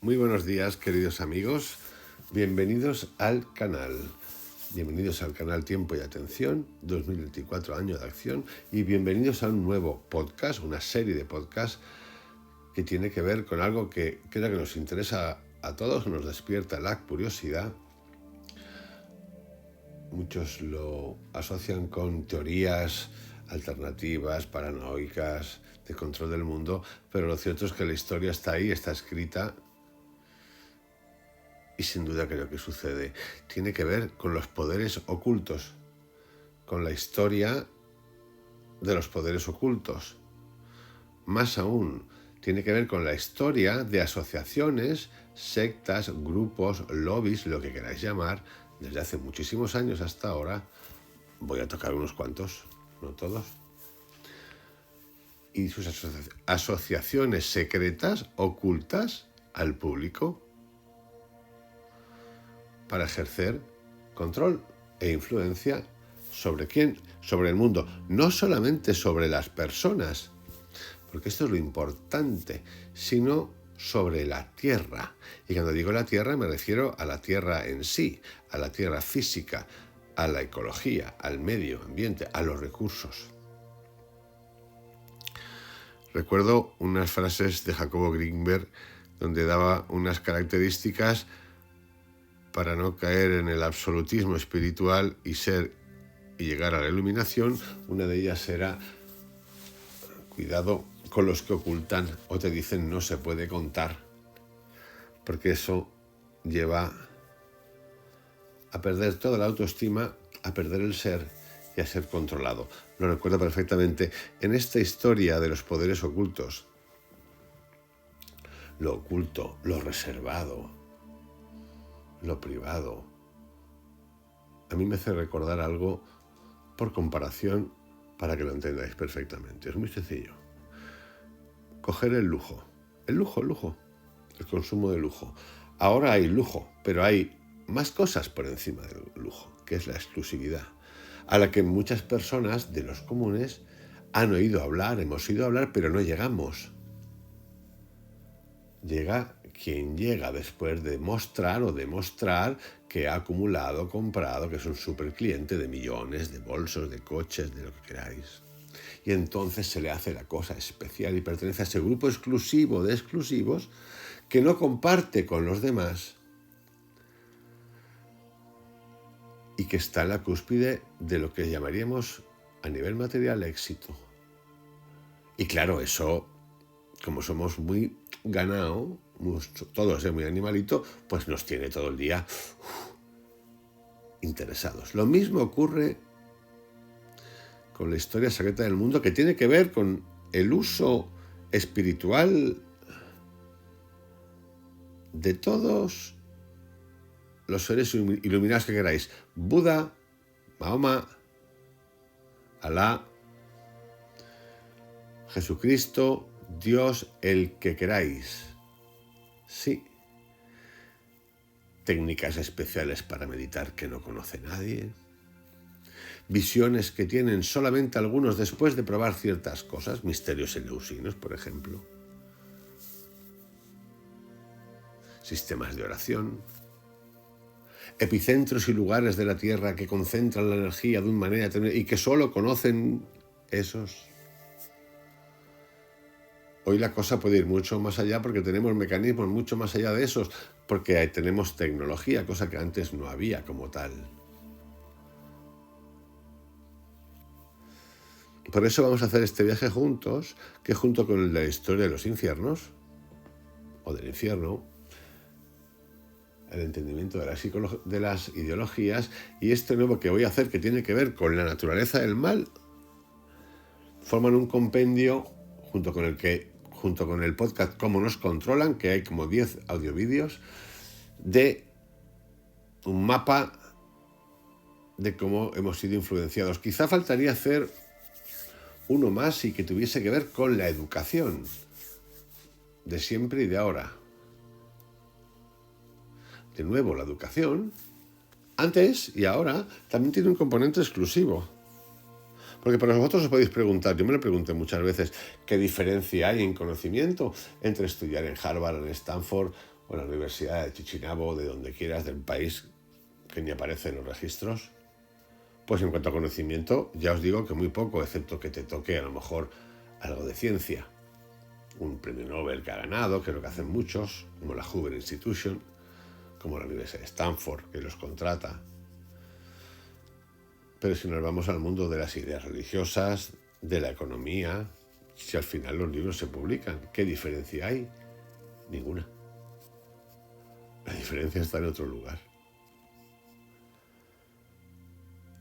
Muy buenos días, queridos amigos. Bienvenidos al canal. Bienvenidos al canal Tiempo y Atención, 2024 año de acción, y bienvenidos a un nuevo podcast, una serie de podcasts que tiene que ver con algo que creo que nos interesa a todos, nos despierta la curiosidad. Muchos lo asocian con teorías alternativas, paranoicas, de control del mundo, pero lo cierto es que la historia está ahí, está escrita. Y sin duda que lo que sucede tiene que ver con los poderes ocultos, con la historia de los poderes ocultos. Más aún, tiene que ver con la historia de asociaciones, sectas, grupos, lobbies, lo que queráis llamar, desde hace muchísimos años hasta ahora. Voy a tocar unos cuantos, no todos. Y sus asociaciones secretas, ocultas al público, para ejercer control e influencia ¿sobre quién? Sobre el mundo, no solamente sobre las personas, porque esto es lo importante, sino sobre la Tierra. Y cuando digo la Tierra me refiero a la Tierra en sí, a la Tierra física, a la ecología, al medio ambiente, a los recursos. Recuerdo unas frases de Jacobo Greenberg donde daba unas características para no caer en el absolutismo espiritual y llegar a la iluminación. Una de ellas era: cuidado con los que ocultan o te dicen no se puede contar, porque eso lleva a perder toda la autoestima, a perder el ser y a ser controlado. Lo recuerdo perfectamente. En esta historia de los poderes ocultos, lo oculto, lo reservado, lo privado, a mí me hace recordar algo por comparación para que lo entendáis perfectamente. Es muy sencillo. Coger el lujo, el consumo de lujo. Ahora hay lujo, pero hay más cosas por encima del lujo, que es la exclusividad, a la que muchas personas de los comunes han oído hablar, hemos oído hablar, pero no llegamos. Llega quien llega después de demostrar que ha acumulado, comprado, que es un supercliente de millones, de bolsos, de coches, de lo que queráis. Y entonces se le hace la cosa especial y pertenece a ese grupo exclusivo de exclusivos que no comparte con los demás y que está en la cúspide de lo que llamaríamos a nivel material éxito. Y claro, eso, como somos muy ganado, todos muy animalito, pues nos tiene todo el día interesados. Lo mismo ocurre con la historia secreta del mundo, que tiene que ver con el uso espiritual de todos los seres iluminados que queráis. Buda, Mahoma, Alá, Jesucristo, Dios, el que queráis. Sí. Técnicas especiales para meditar que no conoce nadie. Visiones que tienen solamente algunos después de probar ciertas cosas. Misterios eleusinos, por ejemplo. Sistemas de oración. Epicentros y lugares de la Tierra que concentran la energía de una manera y que solo conocen esos. Hoy la cosa puede ir mucho más allá porque tenemos mecanismos mucho más allá de esos, porque tenemos tecnología, cosa que antes no había como tal. Por eso vamos a hacer este viaje juntos, que junto con la historia de los infiernos, o del infierno, el entendimiento de las ideologías, y este nuevo que voy a hacer, que tiene que ver con la naturaleza del mal, forman un compendio junto con el podcast Cómo nos controlan, que hay como 10 audiovídeos, de un mapa de cómo hemos sido influenciados. Quizá faltaría hacer uno más y que tuviese que ver con la educación, de siempre y de ahora. De nuevo, la educación, antes y ahora, también tiene un componente exclusivo. Porque para vosotros os podéis preguntar, yo me lo pregunté muchas veces, ¿qué diferencia hay en conocimiento entre estudiar en Harvard, en Stanford o la Universidad de Chichinabo, de donde quieras, del país que ni aparece en los registros, pues en cuanto a conocimiento, ya os digo que muy poco, excepto que te toque a lo mejor algo de ciencia. Un premio Nobel que ha ganado, que es lo que hacen muchos, como la Hoover Institution, como la Universidad de Stanford, que los contrata. Pero si nos vamos al mundo de las ideas religiosas, de la economía, si al final los libros se publican, ¿qué diferencia hay? Ninguna. La diferencia está en otro lugar.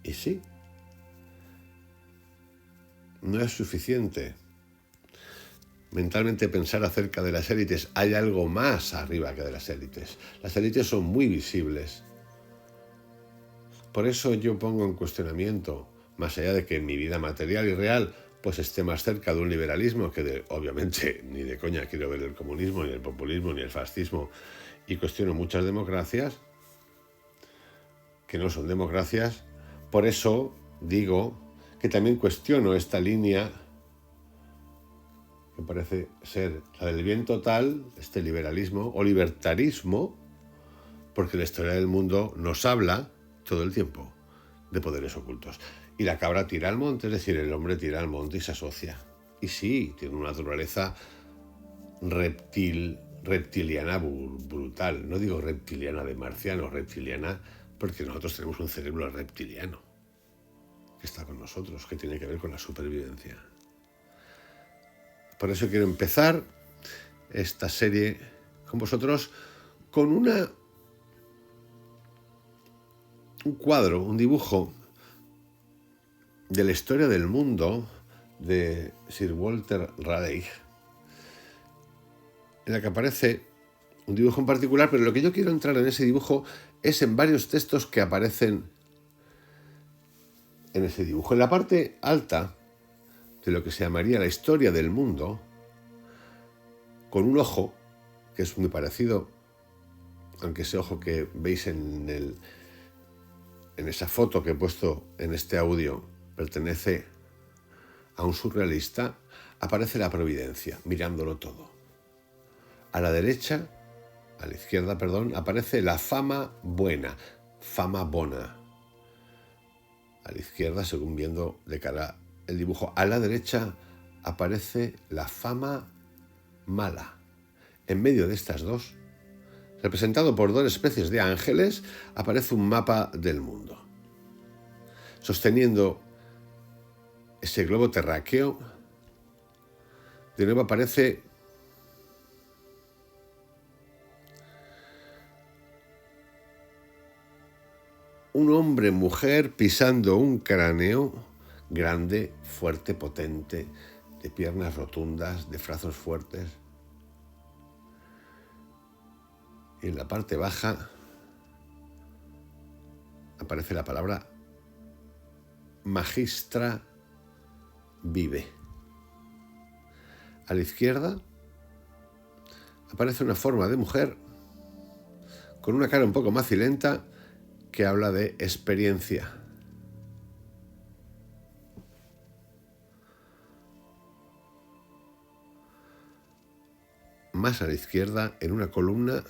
Y sí, no es suficiente mentalmente pensar acerca de las élites. Hay algo más arriba que de las élites. Las élites son muy visibles. Por eso yo pongo en cuestionamiento, más allá de que en mi vida material y real pues esté más cerca de un liberalismo que obviamente ni de coña quiero ver el comunismo, ni el populismo, ni el fascismo, y cuestiono muchas democracias que no son democracias. Por eso digo que también cuestiono esta línea que parece ser la del bien total, este liberalismo o libertarismo, porque la historia del mundo nos habla todo el tiempo de poderes ocultos. Y la cabra tira al monte, es decir, el hombre tira al monte y se asocia. Y sí, tiene una naturaleza reptiliana brutal. No digo reptiliana de marciano, reptiliana porque nosotros tenemos un cerebro reptiliano que está con nosotros, que tiene que ver con la supervivencia. Por eso quiero empezar esta serie con vosotros con un cuadro, un dibujo de la historia del mundo de Sir Walter Raleigh, en la que aparece un dibujo en particular, pero lo que yo quiero entrar en ese dibujo es en varios textos que aparecen en ese dibujo. En la parte alta de lo que se llamaría la historia del mundo, con un ojo que es muy parecido, aunque ese ojo que veis en esa foto que he puesto en este audio pertenece a un surrealista, aparece la providencia, mirándolo todo. A la derecha, a la izquierda, perdón, aparece la fama buena, fama bona. A la izquierda, según viendo de cara el dibujo, a la derecha aparece la fama mala. En medio de estas dos, representado por dos especies de ángeles, aparece un mapa del mundo. Sosteniendo ese globo terráqueo, de nuevo aparece un hombre-mujer pisando un cráneo grande, fuerte, potente, de piernas rotundas, de brazos fuertes. Y en la parte baja aparece la palabra Magistra vive. A la izquierda aparece una forma de mujer con una cara un poco macilenta que habla de experiencia. Más a la izquierda, en una columna,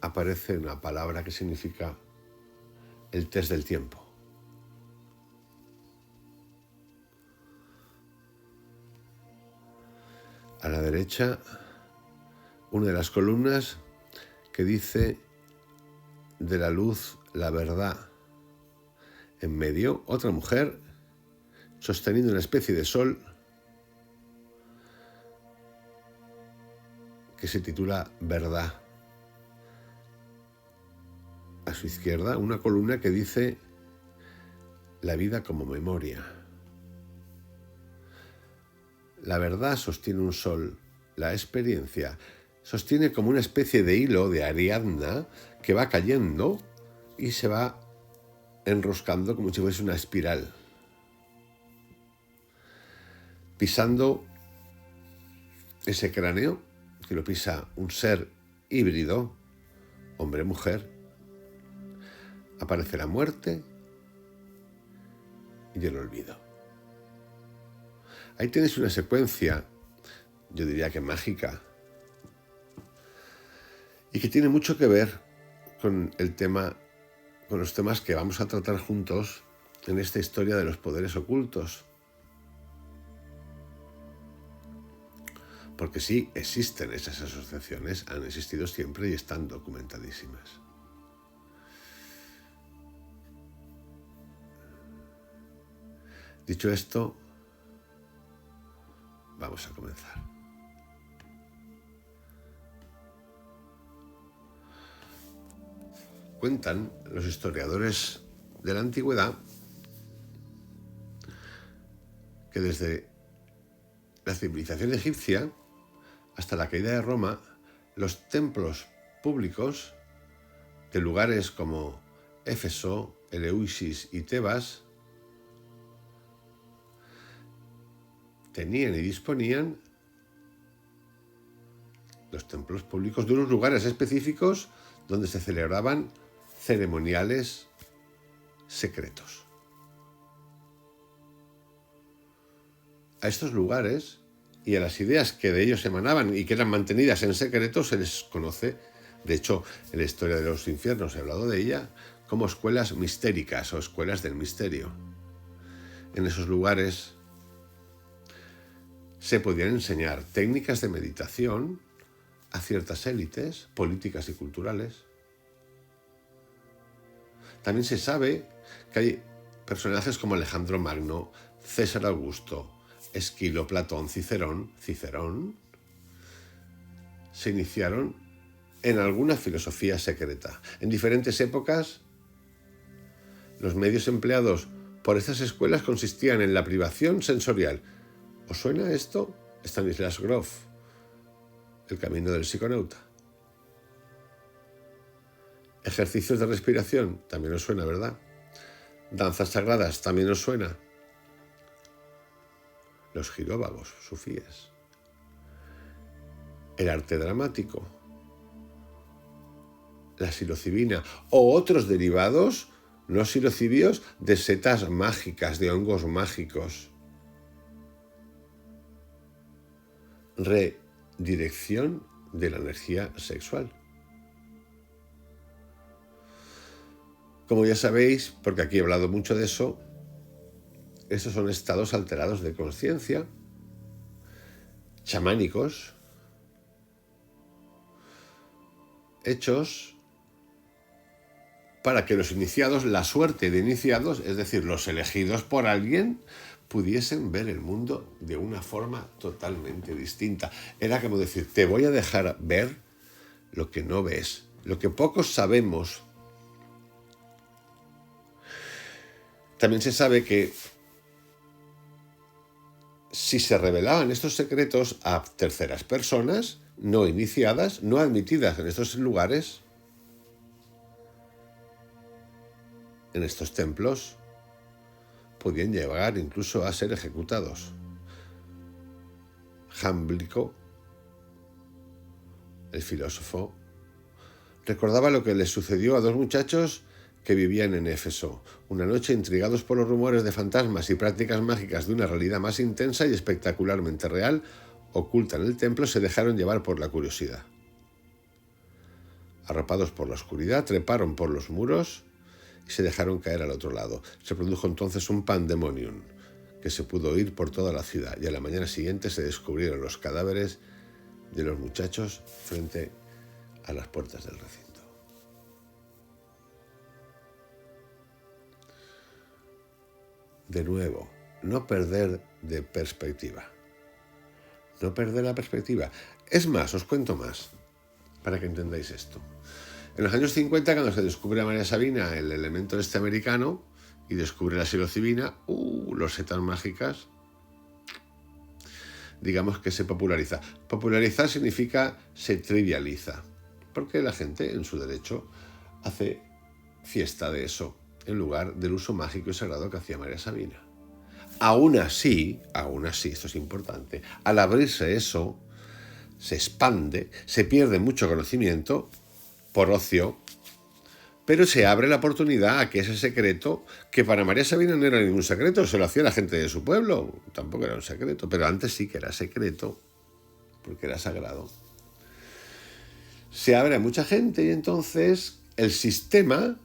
aparece una palabra que significa el test del tiempo. A la derecha, una de las columnas que dice de la luz, la verdad. En medio, otra mujer sosteniendo una especie de sol que se titula Verdad. A su izquierda, una columna que dice la vida como memoria. La verdad sostiene un sol, la experiencia sostiene como una especie de hilo de Ariadna que va cayendo y se va enroscando como si fuese una espiral. Pisando ese cráneo, que lo pisa un ser híbrido, hombre-mujer, aparece la muerte y el olvido. Ahí tienes una secuencia, yo diría que mágica, y que tiene mucho que ver con con los temas que vamos a tratar juntos en esta historia de los poderes ocultos. Porque sí, existen esas asociaciones, han existido siempre y están documentadísimas. Dicho esto, vamos a comenzar. Cuentan los historiadores de la antigüedad que desde la civilización egipcia hasta la caída de Roma, los templos públicos de lugares como Éfeso, Eleusis y Tebas tenían y disponían los templos públicos de unos lugares específicos donde se celebraban ceremoniales secretos. A estos lugares y a las ideas que de ellos emanaban y que eran mantenidas en secreto se les conoce, de hecho, en la historia de los infiernos he hablado de ella, como escuelas mistéricas o escuelas del misterio. En esos lugares se podían enseñar técnicas de meditación a ciertas élites políticas y culturales. También se sabe que hay personajes como Alejandro Magno, César Augusto, Esquilo, Platón, Cicerón, se iniciaron en alguna filosofía secreta. En diferentes épocas, los medios empleados por estas escuelas consistían en la privación sensorial. ¿Os suena esto? Stanislas Grof, El camino del psiconauta. Ejercicios de respiración, también os suena, ¿verdad? Danzas sagradas, también os suena. Los giróvagos, sufíes. El arte dramático. La psilocibina o otros derivados no psilocibios de setas mágicas, de hongos mágicos. Redirección de la energía sexual. Como ya sabéis, porque aquí he hablado mucho de eso, estos son estados alterados de conciencia, chamánicos, hechos para que los iniciados, la suerte de iniciados, es decir, los elegidos por alguien, pudiesen ver el mundo de una forma totalmente distinta. Era como decir, te voy a dejar ver lo que no ves, lo que pocos sabemos. También se sabe que si se revelaban estos secretos a terceras personas, no iniciadas, no admitidas en estos lugares, en estos templos, podían llegar incluso a ser ejecutados. Jámblico, el filósofo, recordaba lo que les sucedió a dos muchachos que vivían en Éfeso. Una noche, intrigados por los rumores de fantasmas y prácticas mágicas de una realidad más intensa y espectacularmente real, oculta en el templo, se dejaron llevar por la curiosidad. Arropados por la oscuridad, treparon por los muros y se dejaron caer al otro lado. Se produjo entonces un pandemonium que se pudo oír por toda la ciudad, y a la mañana siguiente se descubrieron los cadáveres de los muchachos frente a las puertas del recinto. De nuevo, no perder de perspectiva. No perder la perspectiva. Es más, os cuento más, para que entendáis esto. En los años 50, cuando se descubre a María Sabina el elemento este americano y descubre la psilocibina, los setas mágicas, digamos que se populariza. Popularizar significa se trivializa, porque la gente, en su derecho, hace fiesta de eso, en lugar del uso mágico y sagrado que hacía María Sabina. Aún así, esto es importante, al abrirse eso, se expande, se pierde mucho conocimiento por ocio, pero se abre la oportunidad a que ese secreto, que para María Sabina no era ningún secreto, se lo hacía la gente de su pueblo, tampoco era un secreto, pero antes sí que era secreto, porque era sagrado, se abre a mucha gente y entonces el sistema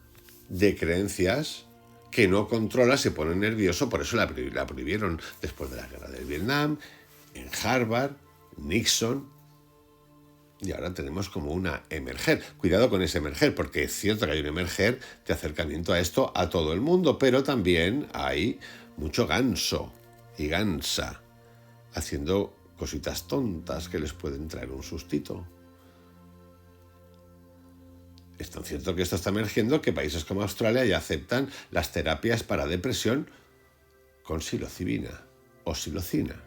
de creencias que no controla se pone nervioso, por eso la prohibieron después de la guerra del Vietnam, en Harvard, Nixon, y ahora tenemos como una emerger. Cuidado con ese emerger, porque es cierto que hay un emerger de acercamiento a esto a todo el mundo, pero también hay mucho ganso y gansa haciendo cositas tontas que les pueden traer un sustito. Es tan cierto que esto está emergiendo que países como Australia ya aceptan las terapias para depresión con psilocibina o psilocina,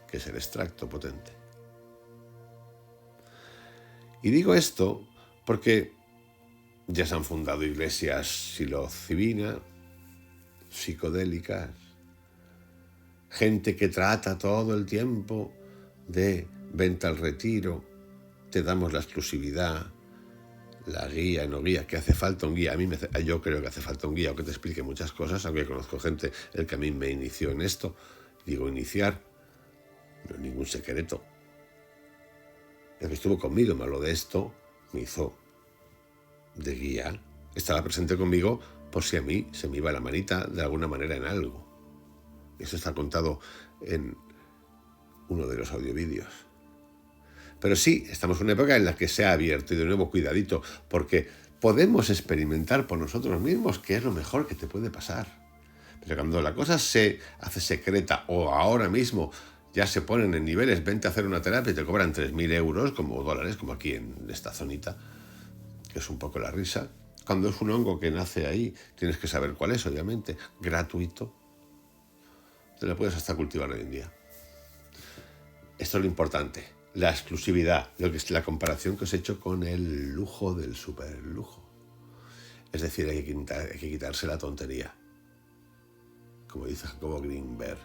que es el extracto potente. Y digo esto porque ya se han fundado iglesias psilocibina, psicodélicas, gente que trata todo el tiempo de venta al retiro, te damos la exclusividad, la guía, no guía, que hace falta un guía. Yo creo que hace falta un guía o que te explique muchas cosas, aunque conozco gente, el que a mí me inició en esto. Digo iniciar, no es ningún secreto. El que estuvo conmigo me habló de esto, me hizo de guía, estaba presente conmigo por si a mí se me iba la manita de alguna manera en algo. Eso está contado en uno de los audiovídeos. Pero sí, estamos en una época en la que se ha abierto, y de nuevo cuidadito, porque podemos experimentar por nosotros mismos qué es lo mejor que te puede pasar. Pero cuando la cosa se hace secreta, o ahora mismo ya se ponen en niveles, vente a hacer una terapia y te cobran 3.000 euros, como dólares, como aquí en esta zonita, que es un poco la risa. Cuando es un hongo que nace ahí, tienes que saber cuál es, obviamente, gratuito. Te lo puedes hasta cultivar hoy en día. Esto es lo importante, la exclusividad, lo que es la comparación que os he hecho con el lujo del superlujo. Es decir, hay que quitarse la tontería, como dice Jacobo Greenberg.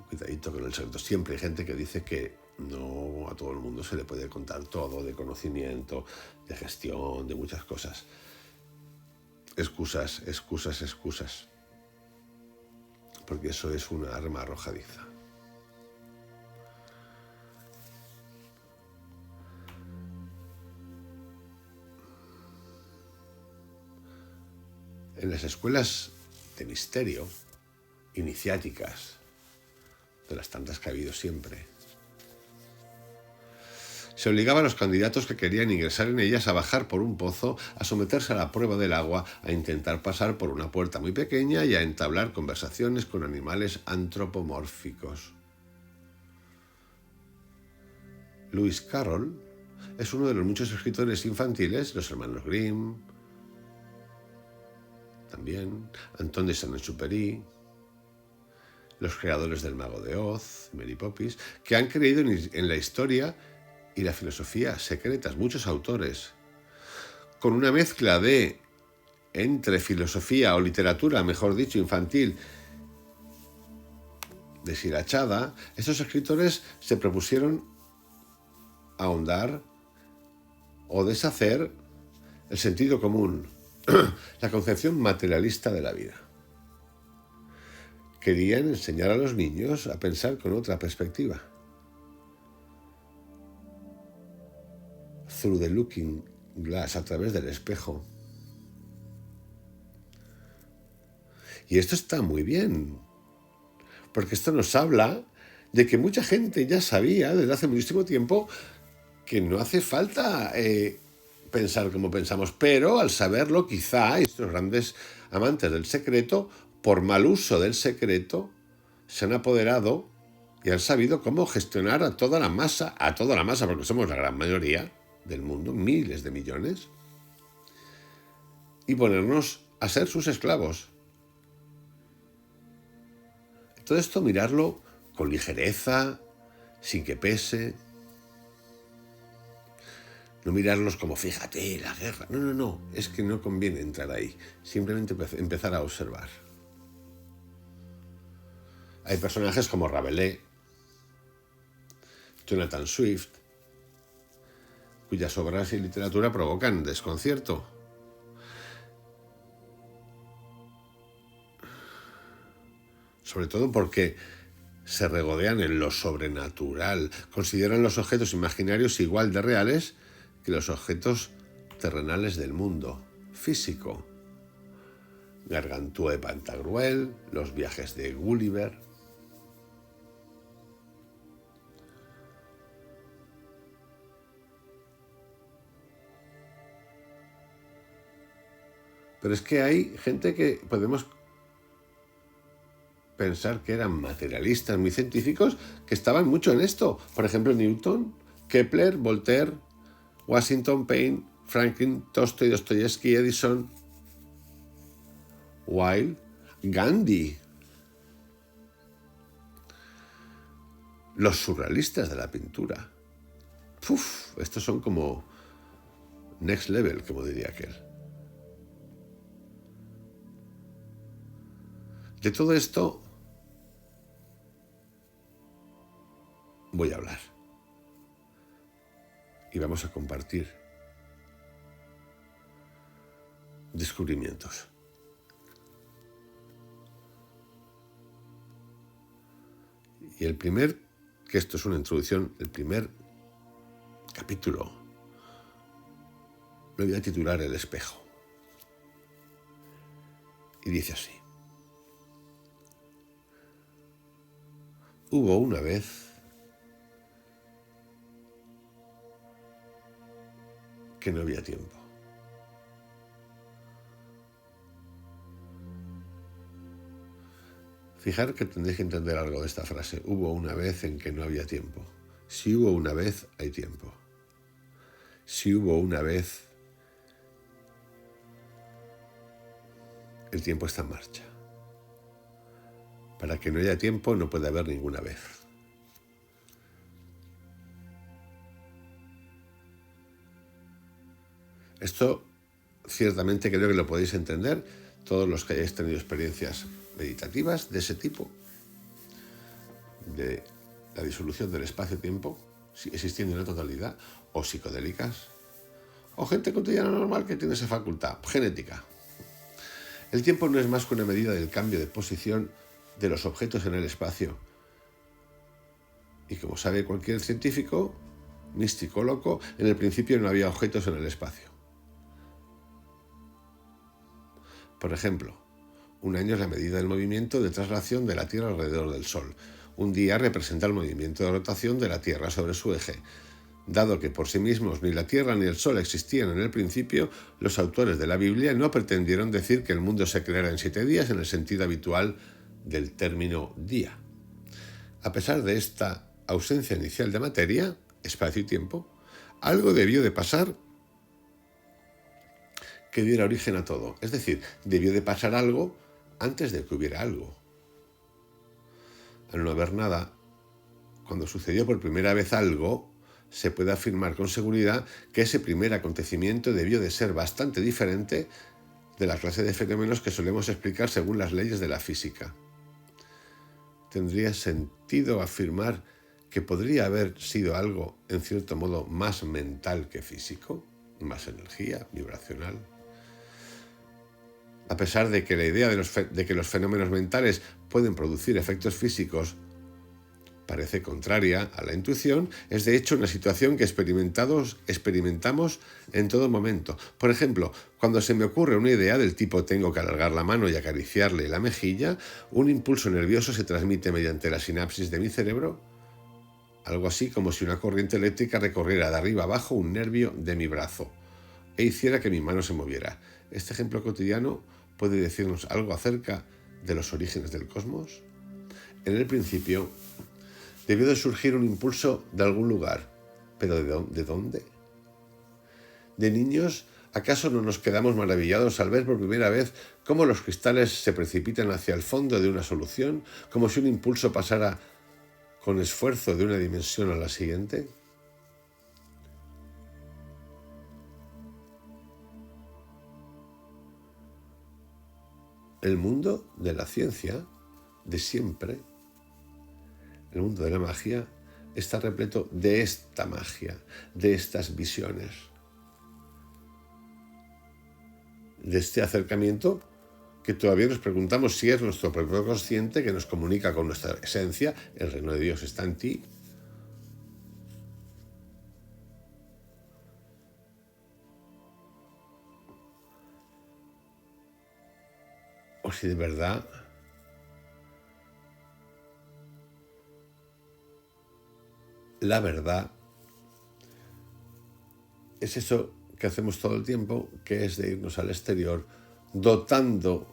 Cuidadito con el secreto. Siempre hay gente que dice que no a todo el mundo se le puede contar todo de conocimiento, de gestión, de muchas cosas. Excusas, excusas, excusas. Porque eso es una arma arrojadiza. En las escuelas de misterio, iniciáticas, de las tantas que ha habido siempre, se obligaba a los candidatos que querían ingresar en ellas a bajar por un pozo, a someterse a la prueba del agua, a intentar pasar por una puerta muy pequeña y a entablar conversaciones con animales antropomórficos. Lewis Carroll es uno de los muchos escritores infantiles, los hermanos Grimm, también Antoine de Saint-Exupéry, los creadores del Mago de Oz, Mary Poppins, que han creído en la historia y la filosofía secretas, muchos autores, con una mezcla entre filosofía o literatura, mejor dicho, infantil, deshilachada. Estos escritores se propusieron ahondar o deshacer el sentido común, la concepción materialista de la vida. Querían enseñar a los niños a pensar con otra perspectiva. Through the looking glass, a través del espejo. Y esto está muy bien, porque esto nos habla de que mucha gente ya sabía desde hace muchísimo tiempo que no hace falta pensar como pensamos, pero al saberlo quizá estos grandes amantes del secreto, por mal uso del secreto, se han apoderado y han sabido cómo gestionar a toda la masa, porque somos la gran mayoría del mundo, miles de millones, y ponernos a ser sus esclavos. Todo esto mirarlo con ligereza, sin que pese. No mirarlos como, fíjate, la guerra. No, es que no conviene entrar ahí. Simplemente empezar a observar. Hay personajes como Rabelais, Jonathan Swift, cuyas obras y literatura provocan desconcierto. Sobre todo porque se regodean en lo sobrenatural, consideran los objetos imaginarios igual de reales que los objetos terrenales del mundo físico. Gargantúa de Pantagruel, los viajes de Gulliver. Pero es que hay gente que podemos pensar que eran materialistas muy científicos que estaban mucho en esto. Por ejemplo, Newton, Kepler, Voltaire, Washington, Paine, Franklin, Tolstoy, Dostoyevsky, Edison, Wilde, Gandhi. Los surrealistas de la pintura. Estos son como next level, como diría aquel. De todo esto voy a hablar. Y vamos a compartir descubrimientos. Y el primer, que esto es una introducción, el primer capítulo lo voy a titular El espejo. Y dice así. Hubo una vez que no había tiempo. Fijar que tendréis que entender algo de esta frase. Hubo una vez en que no había tiempo. Si hubo una vez, hay tiempo. Si hubo una vez, el tiempo está en marcha. Para que no haya tiempo no puede haber ninguna vez. Esto ciertamente creo que lo podéis entender todos los que hayáis tenido experiencias meditativas de ese tipo, de la disolución del espacio-tiempo, existiendo en la totalidad, o psicodélicas, o gente cotidiana normal que tiene esa facultad genética. El tiempo no es más que una medida del cambio de posición de los objetos en el espacio. Y como sabe cualquier científico, místico, loco, en el principio no había objetos en el espacio. Por ejemplo, un año es la medida del movimiento de traslación de la Tierra alrededor del Sol. Un día representa el movimiento de rotación de la Tierra sobre su eje. Dado que por sí mismos ni la Tierra ni el Sol existían en el principio, los autores de la Biblia no pretendieron decir que el mundo se creara en 7 días en el sentido habitual del término día. A pesar de esta ausencia inicial de materia, espacio y tiempo, algo debió de pasar que diera origen a todo. Es decir, debió de pasar algo antes de que hubiera algo. Al no haber nada, cuando sucedió por primera vez algo, se puede afirmar con seguridad que ese primer acontecimiento debió de ser bastante diferente de la clase de fenómenos que solemos explicar según las leyes de la física. ¿Tendría sentido afirmar que podría haber sido algo, en cierto modo, más mental que físico? Más energía vibracional. A pesar de que la idea de que los fenómenos mentales pueden producir efectos físicos parece contraria a la intuición, es de hecho una situación que experimentamos en todo momento. Por ejemplo, cuando se me ocurre una idea del tipo tengo que alargar la mano y acariciarle la mejilla, un impulso nervioso se transmite mediante la sinapsis de mi cerebro, algo así como si una corriente eléctrica recorriera de arriba abajo un nervio de mi brazo e hiciera que mi mano se moviera. Este ejemplo cotidiano puede decirnos algo acerca de los orígenes del cosmos. En el principio, debió de surgir un impulso de algún lugar. ¿Pero de dónde? De niños, ¿acaso no nos quedamos maravillados al ver por primera vez cómo los cristales se precipitan hacia el fondo de una solución, como si un impulso pasara con esfuerzo de una dimensión a la siguiente? El mundo de la ciencia, de siempre, el mundo de la magia, está repleto de esta magia, de estas visiones, de este acercamiento que todavía nos preguntamos si es nuestro propio consciente que nos comunica con nuestra esencia, el reino de Dios está en ti. o si de verdad la verdad es eso que hacemos todo el tiempo, que es de irnos al exterior, dotando,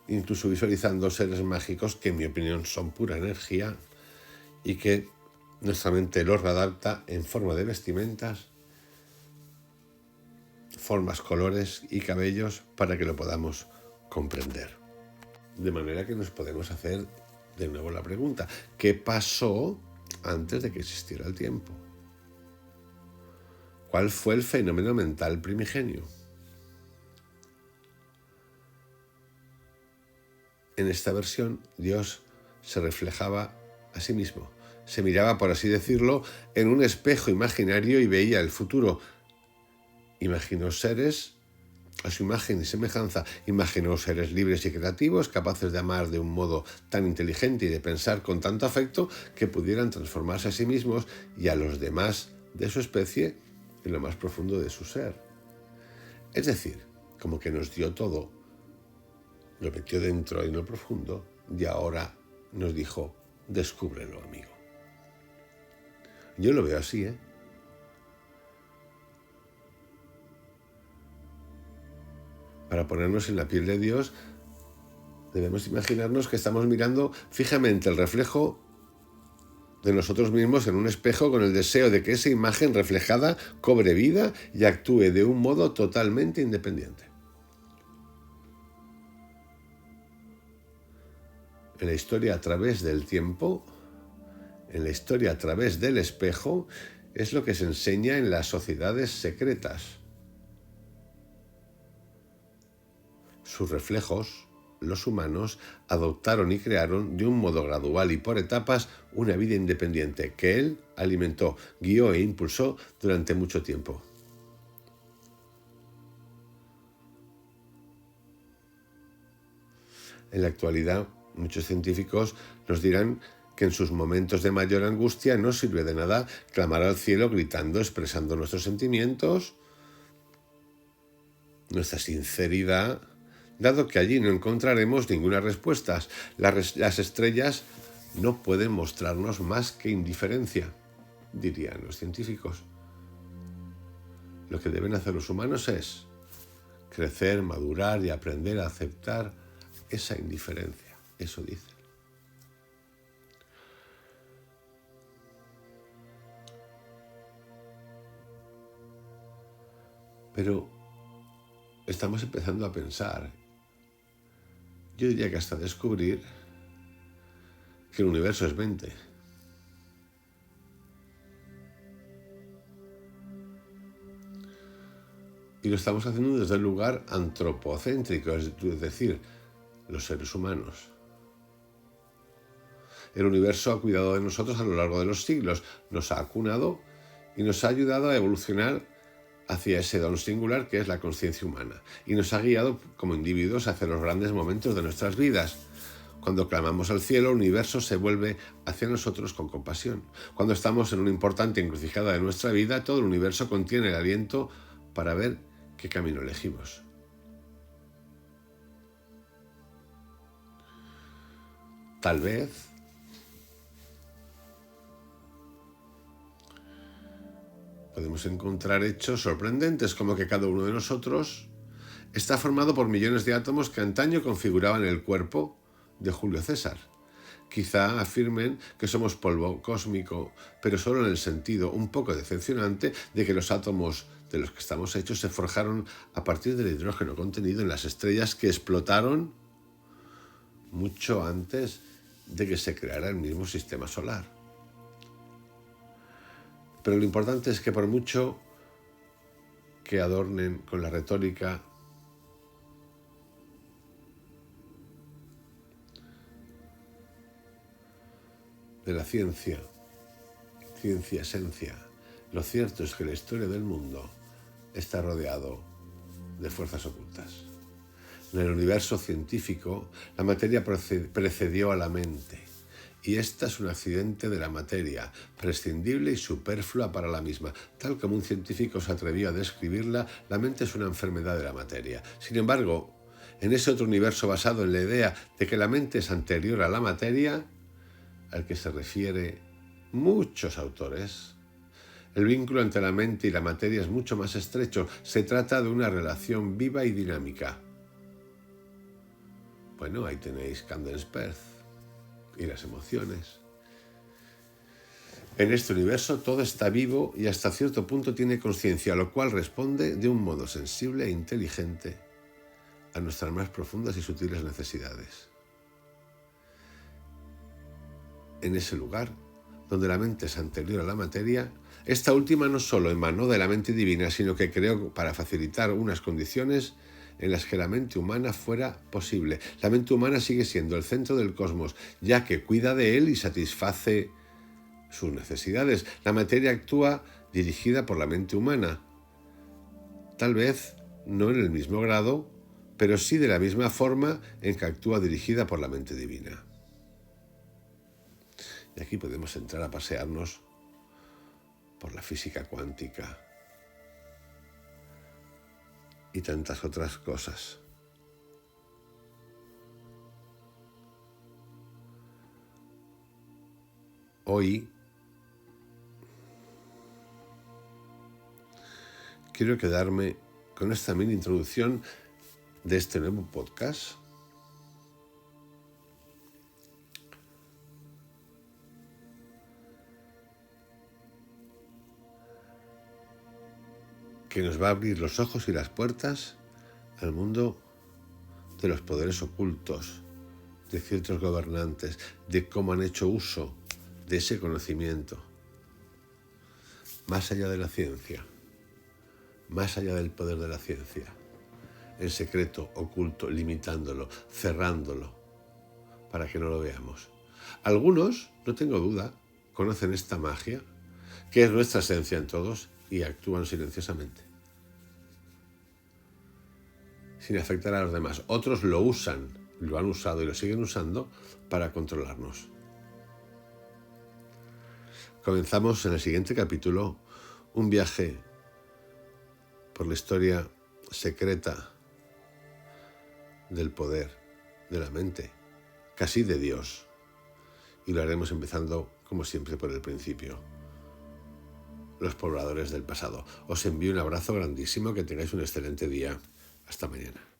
incluso visualizando seres mágicos que en mi opinión son pura energía y que nuestra mente los readapta en forma de vestimentas, formas, colores y cabellos para que lo podamos comprender. De manera que nos podemos hacer de nuevo la pregunta, ¿qué pasó antes de que existiera el tiempo? ¿Cuál fue el fenómeno mental primigenio? En esta versión, Dios se reflejaba a sí mismo. Se miraba, por así decirlo, en un espejo imaginario y veía el futuro. Imaginó seres a su imagen y semejanza. Imaginó seres libres y creativos, capaces de amar de un modo tan inteligente y de pensar con tanto afecto que pudieran transformarse a sí mismos y a los demás de su especie en lo más profundo de su ser. Es decir, como que nos dio todo, lo metió dentro en lo profundo y ahora nos dijo, descúbrelo, amigo. Yo lo veo así, ¿eh? Para ponernos en la piel de Dios, debemos imaginarnos que estamos mirando fijamente el reflejo de nosotros mismos en un espejo con el deseo de que esa imagen reflejada cobre vida y actúe de un modo totalmente independiente. En la historia a través del tiempo, en la historia a través del espejo, es lo que se enseña en las sociedades secretas. Sus reflejos, los humanos, adoptaron y crearon de un modo gradual y por etapas una vida independiente que él alimentó, guió e impulsó durante mucho tiempo. En la actualidad, muchos científicos nos dirán que en sus momentos de mayor angustia no sirve de nada clamar al cielo gritando, expresando nuestros sentimientos, nuestra sinceridad, dado que allí no encontraremos ninguna respuesta. Las estrellas no pueden mostrarnos más que indiferencia, dirían los científicos. Lo que deben hacer los humanos es crecer, madurar y aprender a aceptar esa indiferencia. Eso dicen. Pero estamos empezando a pensar, yo diría que hasta descubrir, que el universo es mente. Y lo estamos haciendo desde el lugar antropocéntrico, es decir, los seres humanos. El universo ha cuidado de nosotros a lo largo de los siglos, nos ha acunado y nos ha ayudado a evolucionar hacia ese don singular que es la conciencia humana, y nos ha guiado como individuos hacia los grandes momentos de nuestras vidas. Cuando clamamos al cielo, el universo se vuelve hacia nosotros con compasión. Cuando estamos en una importante encrucijada de nuestra vida, todo el universo contiene el aliento para ver qué camino elegimos. Tal vez podemos encontrar hechos sorprendentes, como que cada uno de nosotros está formado por millones de átomos que antaño configuraban el cuerpo de Julio César. Quizá afirmen que somos polvo cósmico, pero solo en el sentido un poco decepcionante de que los átomos de los que estamos hechos se forjaron a partir del hidrógeno contenido en las estrellas que explotaron mucho antes de que se creara el mismo sistema solar. Pero lo importante es que por mucho que adornen con la retórica de la ciencia esencia, lo cierto es que la historia del mundo está rodeado de fuerzas ocultas. En el universo científico, la materia precedió a la mente. Y esta es un accidente de la materia, prescindible y superflua para la misma. Tal como un científico se atrevió a describirla, la mente es una enfermedad de la materia. Sin embargo, en ese otro universo basado en la idea de que la mente es anterior a la materia, al que se refiere muchos autores. El vínculo entre la mente y la materia es mucho más estrecho. Se trata de una relación viva y dinámica. Bueno, ahí tenéis Candace Pert y las emociones. En este universo todo está vivo y hasta cierto punto tiene conciencia, lo cual responde de un modo sensible e inteligente a nuestras más profundas y sutiles necesidades. En ese lugar, donde la mente es anterior a la materia, esta última no solo emanó de la mente divina, sino que creó para facilitar unas condiciones en las que la mente humana fuera posible. La mente humana sigue siendo el centro del cosmos, ya que cuida de él y satisface sus necesidades. La materia actúa dirigida por la mente humana. Tal vez no en el mismo grado, pero sí de la misma forma en que actúa dirigida por la mente divina. Y aquí podemos entrar a pasearnos por la física cuántica y tantas otras cosas. Hoy quiero quedarme con esta mini introducción de este nuevo podcast que nos va a abrir los ojos y las puertas al mundo de los poderes ocultos, de ciertos gobernantes, de cómo han hecho uso de ese conocimiento, más allá de la ciencia, más allá del poder de la ciencia, en secreto, oculto, limitándolo, cerrándolo, para que no lo veamos. Algunos, no tengo duda, conocen esta magia, que es nuestra esencia en todos, y actúan silenciosamente, sin afectar a los demás. Otros lo usan, lo han usado y lo siguen usando para controlarnos. Comenzamos en el siguiente capítulo un viaje por la historia secreta del poder, de la mente, casi de Dios. Y lo haremos empezando, como siempre, por el principio. Los pobladores del pasado. Os envío un abrazo grandísimo, que tengáis un excelente día. Hasta mañana.